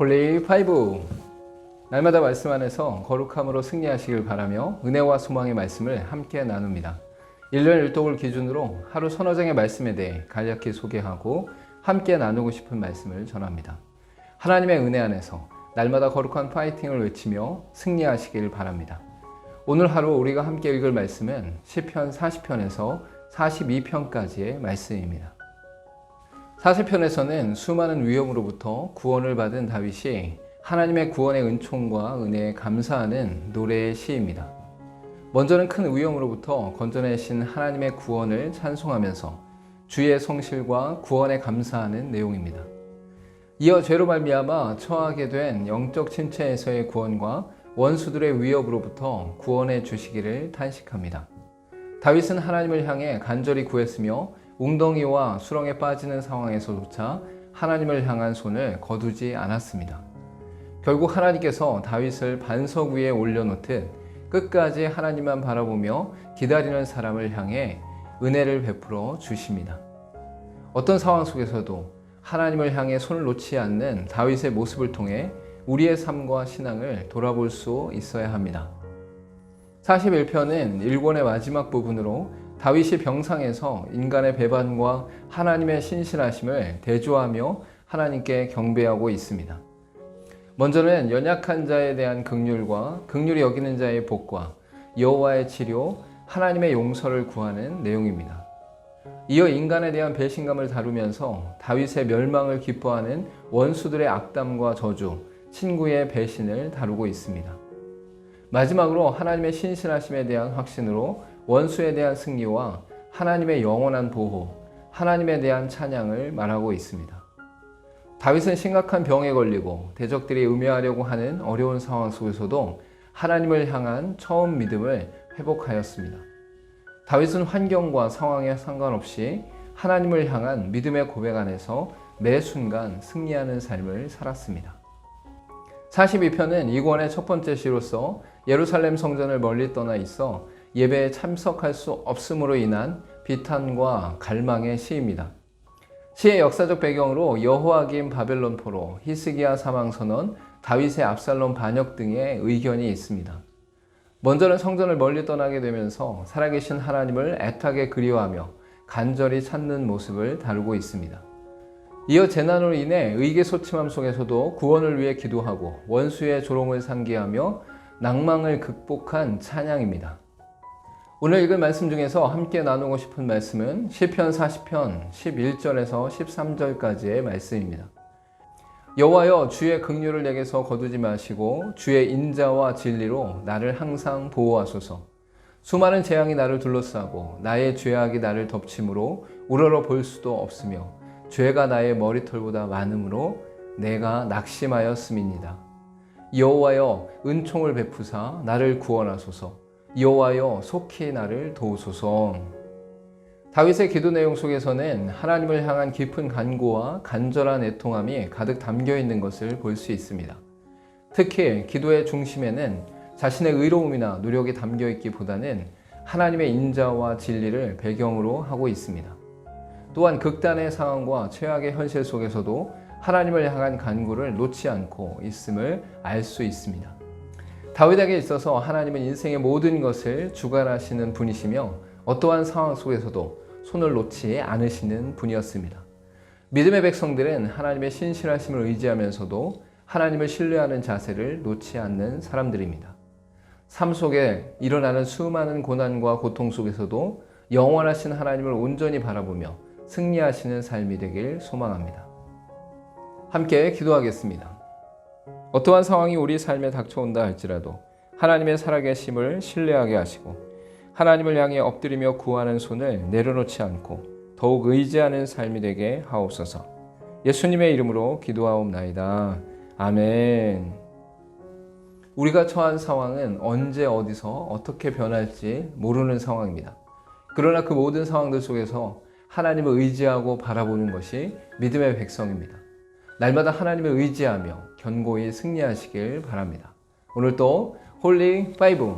홀리 파이브, 날마다 말씀 안에서 거룩함으로 승리하시길 바라며 은혜와 소망의 말씀을 함께 나눕니다. 1년 1독을 기준으로 하루 서너 장의 말씀에 대해 간략히 소개하고 함께 나누고 싶은 말씀을 전합니다. 하나님의 은혜 안에서 날마다 거룩한 파이팅을 외치며 승리하시길 바랍니다. 오늘 하루 우리가 함께 읽을 말씀은 시편 40편에서 42편까지의 말씀입니다. 40편에서는 수많은 위험으로부터 구원을 받은 다윗이 하나님의 구원의 은총과 은혜에 감사하는 노래의 시입니다. 먼저는 큰 위험으로부터 건져내신 하나님의 구원을 찬송하면서 주의 성실과 구원에 감사하는 내용입니다. 이어 죄로 말미암아 처하게 된 영적 침체에서의 구원과 원수들의 위협으로부터 구원해 주시기를 탄식합니다. 다윗은 하나님을 향해 간절히 구했으며 웅덩이와 수렁에 빠지는 상황에서조차 하나님을 향한 손을 거두지 않았습니다. 결국 하나님께서 다윗을 반석 위에 올려놓듯 끝까지 하나님만 바라보며 기다리는 사람을 향해 은혜를 베풀어 주십니다. 어떤 상황 속에서도 하나님을 향해 손을 놓지 않는 다윗의 모습을 통해 우리의 삶과 신앙을 돌아볼 수 있어야 합니다. 41편은 일권의 마지막 부분으로 다윗이 병상에서 인간의 배반과 하나님의 신실하심을 대조하며 하나님께 경배하고 있습니다. 먼저는 연약한 자에 대한 긍휼과 긍휼히 여기는 자의 복과 여호와의 치료, 하나님의 용서를 구하는 내용입니다. 이어 인간에 대한 배신감을 다루면서 다윗의 멸망을 기뻐하는 원수들의 악담과 저주, 친구의 배신을 다루고 있습니다. 마지막으로 하나님의 신실하심에 대한 확신으로 원수에 대한 승리와 하나님의 영원한 보호, 하나님에 대한 찬양을 말하고 있습니다. 다윗은 심각한 병에 걸리고 대적들이 음해하려고 하는 어려운 상황 속에서도 하나님을 향한 처음 믿음을 회복하였습니다. 다윗은 환경과 상황에 상관없이 하나님을 향한 믿음의 고백 안에서 매 순간 승리하는 삶을 살았습니다. 42편은 이 권의 첫 번째 시로서 예루살렘 성전을 멀리 떠나 있어 예배에 참석할 수 없음으로 인한 비탄과 갈망의 시입니다. 시의 역사적 배경으로 여호아김 바벨론 포로, 히스기야 사망 선언, 다윗의 압살롬 반역 등의 의견이 있습니다. 먼저는 성전을 멀리 떠나게 되면서 살아계신 하나님을 애타게 그리워하며 간절히 찾는 모습을 다루고 있습니다. 이어 재난으로 인해 의기소침함 속에서도 구원을 위해 기도하고 원수의 조롱을 상기하며 낭망을 극복한 찬양입니다. 오늘 읽을 말씀 중에서 함께 나누고 싶은 말씀은 시편 40편 11절에서 13절까지의 말씀입니다. 여호와여, 주의 긍휼을 내게서 거두지 마시고 주의 인자와 진리로 나를 항상 보호하소서. 수많은 재앙이 나를 둘러싸고 나의 죄악이 나를 덮침으로 우러러 볼 수도 없으며 죄가 나의 머리털보다 많음으로 내가 낙심하였음이니이다. 여호와여, 은총을 베푸사 나를 구원하소서. 여호와여, 속히 나를 도우소서. 다윗의 기도 내용 속에서는 하나님을 향한 깊은 간구와 간절한 애통함이 가득 담겨 있는 것을 볼 수 있습니다. 특히 기도의 중심에는 자신의 의로움이나 노력이 담겨 있기보다는 하나님의 인자와 진리를 배경으로 하고 있습니다. 또한 극단의 상황과 최악의 현실 속에서도 하나님을 향한 간구를 놓지 않고 있음을 알 수 있습니다. 다윗에게 있어서 하나님은 인생의 모든 것을 주관하시는 분이시며 어떠한 상황 속에서도 손을 놓지 않으시는 분이었습니다. 믿음의 백성들은 하나님의 신실하심을 의지하면서도 하나님을 신뢰하는 자세를 놓지 않는 사람들입니다. 삶 속에 일어나는 수많은 고난과 고통 속에서도 영원하신 하나님을 온전히 바라보며 승리하시는 삶이 되길 소망합니다. 함께 기도하겠습니다. 어떠한 상황이 우리 삶에 닥쳐온다 할지라도 하나님의 살아계심을 신뢰하게 하시고 하나님을 향해 엎드리며 구하는 손을 내려놓지 않고 더욱 의지하는 삶이 되게 하옵소서. 예수님의 이름으로 기도하옵나이다. 아멘. 우리가 처한 상황은 언제 어디서 어떻게 변할지 모르는 상황입니다. 그러나 그 모든 상황들 속에서 하나님을 의지하고 바라보는 것이 믿음의 백성입니다. 날마다 하나님을 의지하며 견고히 승리하시길 바랍니다. 오늘도 홀리 파이브